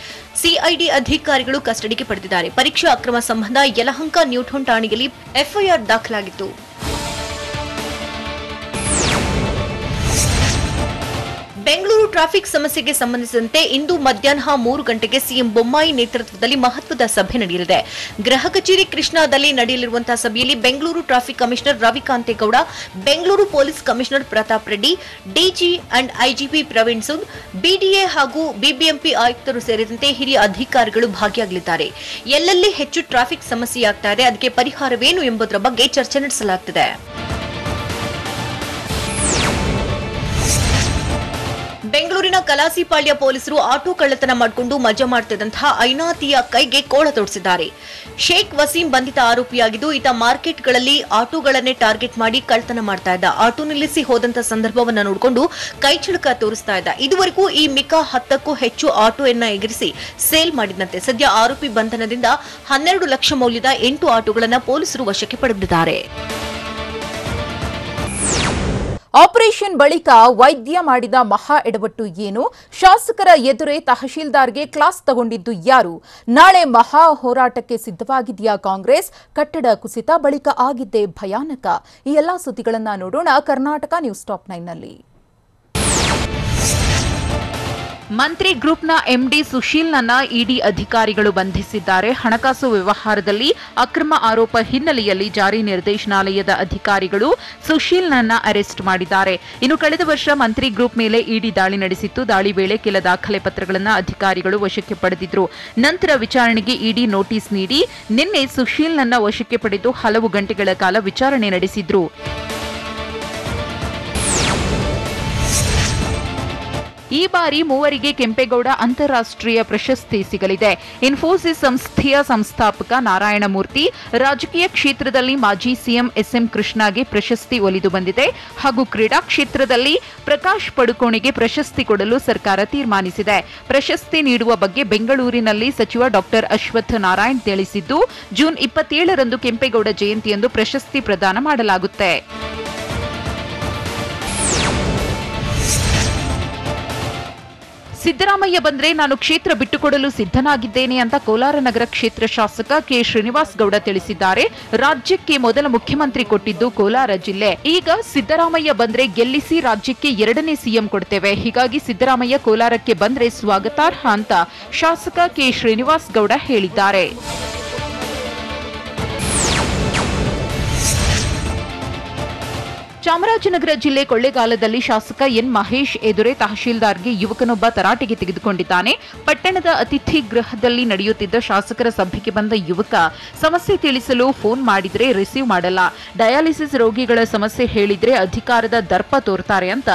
ಸಿಐಡಿ ಅಧಿಕಾರಿಗಳು ಕಸ್ಟಡಿಗೆ ಪಡೆದಿದ್ದಾರೆ. ಪರೀಕ್ಷಾ ಅಕ್ರಮ ಸಂಬಂಧ ಯಲಹಂಕ ನ್ಯೂಟೌನ್ ಠಾಣೆಯಲ್ಲಿ ಎಫ್ಐಆರ್ ದಾಖಲಾಗಿತ್ತು. ಬೆಂಗಳೂರು ಟ್ರಾಫಿಕ್ ಸಮಸ್ಯೆಗೆ ಸಂಬಂಧಿಸಿದಂತೆ ಇಂದು ಮಧ್ಯಾಹ್ನ 3 ಗಂಟೆಗೆ ಸಿಎಂ ಬೊಮ್ಮಾಯಿ ನೇತೃತ್ವದಲ್ಲಿ ಮಹತ್ವದ ಸಭೆ ನಡೆಯಲಿದೆ. ಗೃಹ ಕಚೇರಿ ಕೃಷ್ಣಾದಲ್ಲಿ ನಡೆಯಲಿರುವಂತಹ ಸಭೆಯಲ್ಲಿ Bengaluru traffic commissioner Ravikante Gowda, Bengaluru police commissioner Pratap Reddy, DG and IGP Praveen Sood, BDA ಹಾಗೂ ಬಿಬಿಎಂಪಿ ಆಯುಕ್ತರು ಸೇರಿದಂತೆ ಹಿರಿಯ ಅಧಿಕಾರಿಗಳು ಭಾಗಿಯಾಗಲಿದ್ದಾರೆ. ಎಲ್ಲೆಲ್ಲಿ ಹೆಚ್ಚು ಟ್ರಾಫಿಕ್ ಸಮಸ್ಯೆಯಾಗ್ತಾ ಇದೆ, ಅದಕ್ಕೆ ಪರಿಹಾರವೇನು ಎಂಬುದರ ಬಗ್ಗೆ ಚರ್ಚೆ ನಡೆಸಲಾಗುತ್ತಿದೆ. ಬೆಂಗಳೂರಿನ ಕಲಾಸಿಪಾಳ್ಯ ಪೊಲೀಸರು ಆಟೋ ಕಳ್ಳತನ ಮಾಡಿಕೊಂಡು ಮಜಾ ಮಾಡುತ್ತಿದ್ದಂತಹ ಐನಾತಿಯ ಕೈಗೆ ಕೋಳ ತೊಡಿಸಿದ್ದಾರೆ. ಶೇಖ್ ವಸೀಂ ಬಂಧಿತ ಆರೋಪಿಯಾಗಿದ್ದು, ಈತ ಮಾರ್ಕೆಟ್ಗಳಲ್ಲಿ ಆಟೋಗಳನ್ನೇ ಟಾರ್ಗೆಟ್ ಮಾಡಿ ಕಳ್ಳತನ ಮಾಡ್ತಾ ಇದ್ದ. ಆಟೋ ನಿಲ್ಲಿಸಿ ಹೋದಂತ ಸಂದರ್ಭವನ್ನ ನೋಡಿಕೊಂಡು ಕೈಚಳಕ ತೋರಿಸ್ತಾ ಇದ್ದ. ಇದುವರೆಗೂ ಈ ಮಿಕಾ 10ಕ್ಕೂ ಹೆಚ್ಚು ಆಟೋಯನ್ನ ಎಗರಿಸಿ ಸೇಲ್ ಮಾಡಿದಂತೆ. ಸದ್ಯ ಆರೋಪಿ ಬಂಧನದಿಂದ 12 ಲಕ್ಷ ಮೌಲ್ಯದ 8 ಆಟೋಗಳನ್ನು ಪೊಲೀಸರು ವಶಕ್ಕೆ ಪಡೆದಿದ್ದಾರೆ. ಆಪರೇಷನ್ ಬಳಿಕ ವೈದ್ಯ ಮಾಡಿದ ಮಹಾ ಎಡವಟ್ಟು ಏನು? ಶಾಸಕರ ಎದುರೇ ತಹಶೀಲ್ದಾರ್ಗೆ ಕ್ಲಾಸ್ ತಗೊಂಡಿದ್ದು ಯಾರು? ನಾಳೆ ಮಹಾ ಹೋರಾಟಕ್ಕೆ ಸಿದ್ಧವಾಗಿದೆಯಾ ಕಾಂಗ್ರೆಸ್? ಕಟ್ಟಡ ಕುಸಿತ ಬಳಿಕ ಆಗಿದ್ದೇ ಭಯಾನಕ. ಈ ಎಲ್ಲಾ ಸುದ್ದಿಗಳನ್ನ ನೋಡೋಣ ಕರ್ನಾಟಕ ನ್ಯೂಸ್ ಟಾಪ್ 9ನಲ್ಲಿ. ಮಂತ್ರಿ ಗ್ರೂಪ್ನ ಎಂಡಿ ಸುಶೀಲ್ನನ್ನ ಇಡಿ ಅಧಿಕಾರಿಗಳು ಬಂಧಿಸಿದ್ದಾರೆ. ಹಣಕಾಸು ವ್ಯವಹಾರದಲ್ಲಿ ಅಕ್ರಮ ಆರೋಪ ಹಿನ್ನೆಲೆಯಲ್ಲಿ ಜಾರಿ ನಿರ್ದೇಶನಾಲಯದ ಅಧಿಕಾರಿಗಳು ಸುಶೀಲ್ನನ್ನ ಅರೆಸ್ಟ್ ಮಾಡಿದ್ದಾರೆ. ಇನ್ನು ಕಳೆದ ವರ್ಷ ಮಂತ್ರಿ ಗ್ರೂಪ್ ಮೇಲೆ ಇಡಿ ದಾಳಿ ನಡೆಸಿತ್ತು. ದಾಳಿ ವೇಳೆ ಕೆಲ ದಾಖಲೆ ಪತ್ರಗಳನ್ನು ಅಧಿಕಾರಿಗಳು ವಶಕ್ಕೆ ಪಡೆದಿದ್ರು. ನಂತರ ವಿಚಾರಣೆಗೆ ಇಡಿ ನೋಟಿಸ್ ನೀಡಿ ನಿನ್ನೆ ಸುಶೀಲ್ನನ್ನ ವಶಕ್ಕೆ ಪಡೆದು ಹಲವು ಗಂಟೆಗಳ ಕಾಲ ವಿಚಾರಣೆ ನಡೆಸಿದ್ರು. ಈ ಬಾರಿ ಮೂವರಿಗೆ ಕೆಂಪೇಗೌಡ ಅಂತಾರಾಷ್ಟ್ರೀಯ ಪ್ರಶಸ್ತಿ ಸಿಗಲಿದೆ. ಇನ್ಫೋಸಿಸ್ ಸಂಸ್ಥೆಯ ಸಂಸ್ಥಾಪಕ ನಾರಾಯಣಮೂರ್ತಿ, ರಾಜಕೀಯ ಕ್ಷೇತ್ರದಲ್ಲಿ ಮಾಜಿ ಸಿಎಂ ಎಸ್ಎಂ ಕೃಷ್ಣಗೆ ಪ್ರಶಸ್ತಿ ಒಲಿದು ಬಂದಿದೆ ಹಾಗೂ ಕ್ರೀಡಾ ಕ್ಷೇತ್ರದಲ್ಲಿ ಪ್ರಕಾಶ್ ಪಡುಕೋಣೆಗೆ ಪ್ರಶಸ್ತಿ ಕೊಡಲು ಸರ್ಕಾರ ತೀರ್ಮಾನಿಸಿದೆ. ಪ್ರಶಸ್ತಿ ನೀಡುವ ಬಗ್ಗೆ ಬೆಂಗಳೂರಿನಲ್ಲಿ ಸಚಿವ ಡಾಕ್ಟರ್ ಅಶ್ವಥ್ ನಾರಾಯಣ್ ತಿಳಿಸಿದ್ದು, ಜೂನ್ 27ರಂದು ಕೆಂಪೇಗೌಡ ಜಯಂತಿಯಂದು ಪ್ರಶಸ್ತಿ ಪ್ರದಾನ ಮಾಡಲಾಗುತ್ತೆ. ಸಿದ್ದರಾಮಯ್ಯ ಬಂದ್ರೆ ನಾನು ಕ್ಷೇತ್ರ ಬಿಟ್ಟುಕೊಡಲು ಸಿದ್ಧನಾಗಿದ್ದೇನೆ ಅಂತ ಕೋಲಾರ ನಗರ ಕ್ಷೇತ್ರ ಶಾಸಕ ಕೆ ಶ್ರೀನಿವಾಸ್ ಗೌಡ ತಿಳಿಸಿದ್ದಾರೆ. ರಾಜ್ಯಕ್ಕೆ ಮೊದಲ ಮುಖ್ಯಮಂತ್ರಿ ಕೊಟ್ಟಿದ್ದು ಕೋಲಾರ ಜಿಲ್ಲೆ. ಈಗ ಸಿದ್ದರಾಮಯ್ಯ ಬಂದ್ರೆ ಗೆಲ್ಲಿಸಿ ರಾಜ್ಯಕ್ಕೆ 2ನೇ ಸಿಎಂ ಕೊಡ್ತೇವೆ. ಹೀಗಾಗಿ ಸಿದ್ದರಾಮಯ್ಯ ಕೋಲಾರಕ್ಕೆ ಬಂದ್ರೆ ಸ್ವಾಗತಾರ್ಹ ಅಂತ ಶಾಸಕ ಕೆ ಶ್ರೀನಿವಾಸ್ ಗೌಡ ಹೇಳಿದ್ದಾರೆ. ಚಾಮರಾಜನಗರ ಜಿಲ್ಲೆ ಕೊಳ್ಳೇಗಾಲದಲ್ಲಿ ಶಾಸಕ ಎನ್ ಮಹೇಶ್ ಎದುರೇ ತಹಶೀಲ್ದಾರ್ಗೆ ಯುವಕನೊಬ್ಬ ತರಾಟೆಗೆ ತೆಗೆದುಕೊಂಡಿದ್ದಾನೆ. ಪಟ್ಟಣದ ಅತಿಥಿ ಗೃಹದಲ್ಲಿ ನಡೆಯುತ್ತಿದ್ದ ಶಾಸಕರ ಸಭೆಗೆ ಬಂದ ಯುವಕ ಸಮಸ್ಯೆ ತಿಳಿಸಲು ಫೋನ್ ಮಾಡಿದ್ರೆ ರಿಸೀವ್ ಮಾಡಲ್ಲ, ಡಯಾಲಿಸಿಸ್ ರೋಗಿಗಳ ಸಮಸ್ಯೆ ಹೇಳಿದ್ರೆ ಅಧಿಕಾರದ ದರ್ಪ ತೋರ್ತಾರೆ ಅಂತ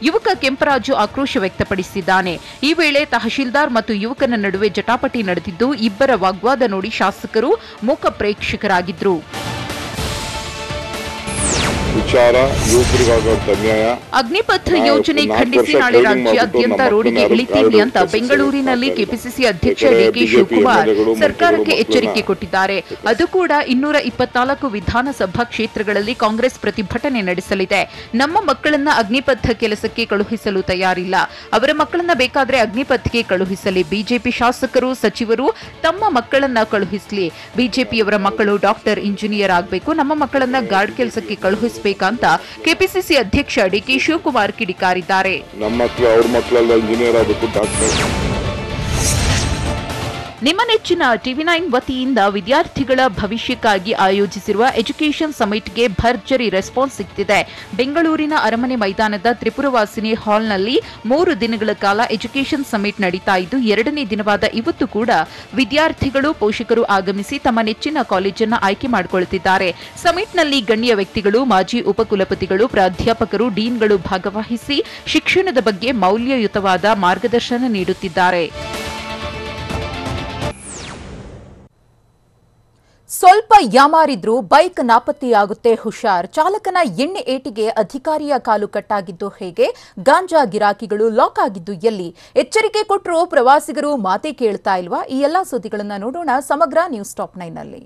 ಯುವಕ ಕೆಂಪರಾಜು ಆಕ್ರೋಶ ವ್ಯಕ್ತಪಡಿಸಿದ್ದಾನೆ. ಈ ವೇಳೆ ತಹಶೀಲ್ದಾರ್ ಮತ್ತು ಯುವಕನ ನಡುವೆ ಜಟಾಪಟಿ ನಡೆದಿದ್ದು, ಇಬ್ಬರ ವಾಗ್ವಾದ ನೋಡಿ ಶಾಸಕರು ಮೂಕ ಪ್ರೇಕ್ಷಕರಾಗಿದ್ರು. ಅಗ್ನಿಪಥ್ ಯೋಜನೆ ಖಂಡಿಸಿ ನಾಳೆ ರಾಜ್ಯಾದ್ಯಂತ ರೋಡಿಗೆ ಇಳಿತೀವಿ ಅಂತ ಬೆಂಗಳೂರಿನಲ್ಲಿ ಕೆಪಿಸಿಸಿ ಅಧ್ಯಕ್ಷ ಡಿಕೆ ಶಿವಕುಮಾರ್ ಸರ್ಕಾರಕ್ಕೆ ಎಚ್ಚರಿಕೆ ಕೊಟ್ಟಿದ್ದಾರೆ. ಅದು ಕೂಡ 224 ವಿಧಾನಸಭಾ ಕ್ಷೇತ್ರಗಳಲ್ಲಿ ಕಾಂಗ್ರೆಸ್ ಪ್ರತಿಭಟನೆ ನಡೆಸಲಿದೆ. ನಮ್ಮ ಮಕ್ಕಳನ್ನ ಅಗ್ನಿಪಥ್ ಕೆಲಸಕ್ಕೆ ಕಳುಹಿಸಲು ತಯಾರಿಲ್ಲ. ಅವರ ಮಕ್ಕಳನ್ನ ಬೇಕಾದ್ರೆ ಅಗ್ನಿಪಥ್ಗೆ ಕಳುಹಿಸಲಿ. ಬಿಜೆಪಿ ಶಾಸಕರು, ಸಚಿವರು ತಮ್ಮ ಮಕ್ಕಳನ್ನ ಕಳುಹಿಸಲಿ. ಬಿಜೆಪಿಯವರ ಮಕ್ಕಳು ಡಾಕ್ಟರ್, ಇಂಜಿನಿಯರ್ ಆಗಬೇಕು. ನಮ್ಮ ಮಕ್ಕಳನ್ನ ಗಾರ್ಡ್ ಕೆಲಸಕ್ಕೆ ಕಳುಹಿಸಬೇಕಂತ ಕೆಪಿಸಿಸಿ ಅಧ್ಯಕ್ಷ ಡಿಕೆ ಶಿವಕುಮಾರ್ ಕಿಡಿಕಾರಿದ್ದಾರೆ. ನಿಮ್ಮ ನೆಚ್ಚಿನ ಟಿವಿ9 ವತಿಯಿಂದ ವಿದ್ಯಾರ್ಥಿಗಳ ಭವಿಷ್ಯಕ್ಕಾಗಿ ಆಯೋಜಿಸಿರುವ ಎಜುಕೇಷನ್ ಸಮಿಟ್ಗೆ ಭರ್ಜರಿ ರೆಸ್ಪಾನ್ಸ್ ಸಿಗ್ತಿದೆ. ಬೆಂಗಳೂರಿನ ಅರಮನೆ ಮೈದಾನದ ತ್ರಿಪುರವಾಸಿನಿ ಹಾಲ್ನಲ್ಲಿ 3 ದಿನಗಳ ಕಾಲ ಎಜುಕೇಷನ್ ಸಮಿಟ್ ನಡೀತಾ ಇದ್ದು, 2ನೇ ದಿನವಾದ ಇವತ್ತು ಕೂಡ ವಿದ್ಯಾರ್ಥಿಗಳು, ಪೋಷಕರು ಆಗಮಿಸಿ ತಮ್ಮ ನೆಚ್ಚಿನ ಕಾಲೇಜನ್ನು ಆಯ್ಕೆ ಮಾಡಿಕೊಳ್ಳುತ್ತಿದ್ದಾರೆ. ಸಮಿಟ್ನಲ್ಲಿ ಗಣ್ಯ ವ್ಯಕ್ತಿಗಳು, ಮಾಜಿ ಉಪಕುಲಪತಿಗಳು, ಪ್ರಾಧ್ಯಾಪಕರು, ಡೀನ್ಗಳು ಭಾಗವಹಿಸಿ ಶಿಕ್ಷಣದ ಬಗ್ಗೆ ಮೌಲ್ಯಯುತವಾದ ಮಾರ್ಗದರ್ಶನ ನೀಡುತ್ತಿದ್ದಾರೆ. ಸ್ವಲ್ಪ ಯಾಮಾರಿದ್ರೂ ಬೈಕ್ ನಾಪತ್ತೆಯಾಗುತ್ತೆ, ಹುಷಾರ್. ಚಾಲಕನ ಎಣ್ಣೆ ಏಟಿಗೆ ಅಧಿಕಾರಿಯ ಕಾಲು ಕಟ್ಟಾಗಿದ್ದು ಹೇಗೆ? ಗಾಂಜಾ ಗಿರಾಕಿಗಳು ಲಾಕ್ ಆಗಿದ್ದು ಎಲ್ಲಿ? ಎಚ್ಚರಿಕೆ ಕೊಟ್ಟರೂ ಪ್ರವಾಸಿಗರು ಮಾತೇ ಕೇಳ್ತಾ ಇಲ್ವಾ? ಈ ಎಲ್ಲಾ ಸುದ್ದಿಗಳನ್ನ ನೋಡೋಣ ಸಮಗ್ರ ನ್ಯೂಸ್ ಟಾಪ್ 9ನಲ್ಲಿ.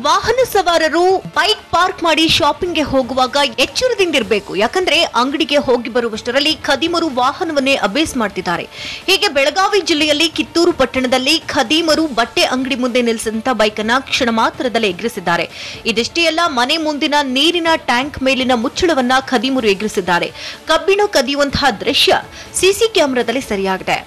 ವಾಹನ ಸವಾರರು ಬೈಕ್ ಪಾರ್ಕ್ ಮಾಡಿ ಶಾಪಿಂಗ್ಗೆ ಹೋಗುವಾಗ ಎಚ್ಚರದಿಂದಿರಬೇಕು. ಯಾಕಂದ್ರೆ ಅಂಗಡಿಗೆ ಹೋಗಿ ಬರುವಷ್ಟರಲ್ಲಿ ಖದೀಮರು ವಾಹನವನ್ನೇ ಅಬೇಸ್ ಮಾಡ್ತಿದ್ದಾರೆ. ಹೀಗೆ ಬೆಳಗಾವಿ ಜಿಲ್ಲೆಯಲ್ಲಿ ಕಿತ್ತೂರು ಪಟ್ಟಣದಲ್ಲಿ ಖದೀಮರು ಬಟ್ಟೆ ಅಂಗಡಿ ಮುಂದೆ ನಿಲ್ಲಿಸಿದಂತ ಬೈಕ್ ಅನ್ನ ಕ್ಷಣ ಮಾತ್ರದಲ್ಲೇ ಎಗರಿಸಿದ್ದಾರೆ. ಇದಿಷ್ಟೇ ಅಲ್ಲ, ಮನೆ ಮುಂದಿನ ನೀರಿನ ಟ್ಯಾಂಕ್ ಮೇಲಿನ ಮುಚ್ಚಳವನ್ನ ಖದೀಮರು ಎಗರಿಸಿದ್ದಾರೆ. ಕಬ್ಬಿಣ ಕದಿಯುವಂತಹ ದೃಶ್ಯ ಸಿಸಿ ಕ್ಯಾಮೆರಾದಲ್ಲಿ ಸೆರೆಯಾಗಿದೆ.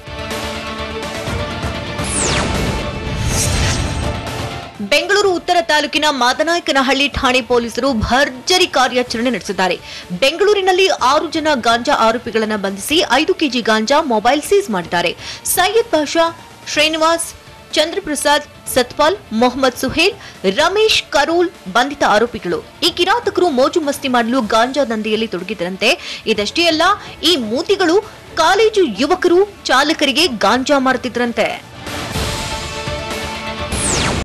ಬೆಂಗಳೂರು ಉತ್ತರ ತಾಲೂಕಿನ ಮಾದನಾಯಕನಹಳ್ಳಿ ಠಾಣೆ ಪೊಲೀಸರು ಭರ್ಜರಿ ಕಾರ್ಯಾಚರಣೆ ನಡೆಸಿದ್ದಾರೆ. ಬೆಂಗಳೂರಿನಲ್ಲಿ 6 ಜನ ಗಾಂಜಾ ಆರೋಪಿಗಳನ್ನು ಬಂಧಿಸಿ 5 ಕೆಜಿ ಗಾಂಜಾ ಮೊಬೈಲ್ ಸೀಸ್ ಮಾಡಿದ್ದಾರೆ. ಸೈಯದ್ ಬಾಷಾ, ಶ್ರೀನಿವಾಸ್, ಚಂದ್ರಪ್ರಸಾದ್, ಸತ್ಪಾಲ್, ಮೊಹಮ್ಮದ್ ಸುಹೇಲ್, ರಮೇಶ್ ಕರೋಲ್ ಬಂಧಿತ ಆರೋಪಿಗಳು. ಈ ಕಿರಾತಕರು ಮೋಜು ಮಸ್ತಿ ಮಾಡಲು ಗಾಂಜಾ ದಂಧೆಯಲ್ಲಿ ತೊಡಗಿದ್ದರಂತೆ. ಇದಷ್ಟೇ ಅಲ್ಲ, ಈ ಮೂತಿಗಳು ಕಾಲೇಜು ಯುವಕರು ಚಾಲಕರಿಗೆ ಗಾಂಜಾ ಮಾರುತ್ತಿದ್ರಂತೆ.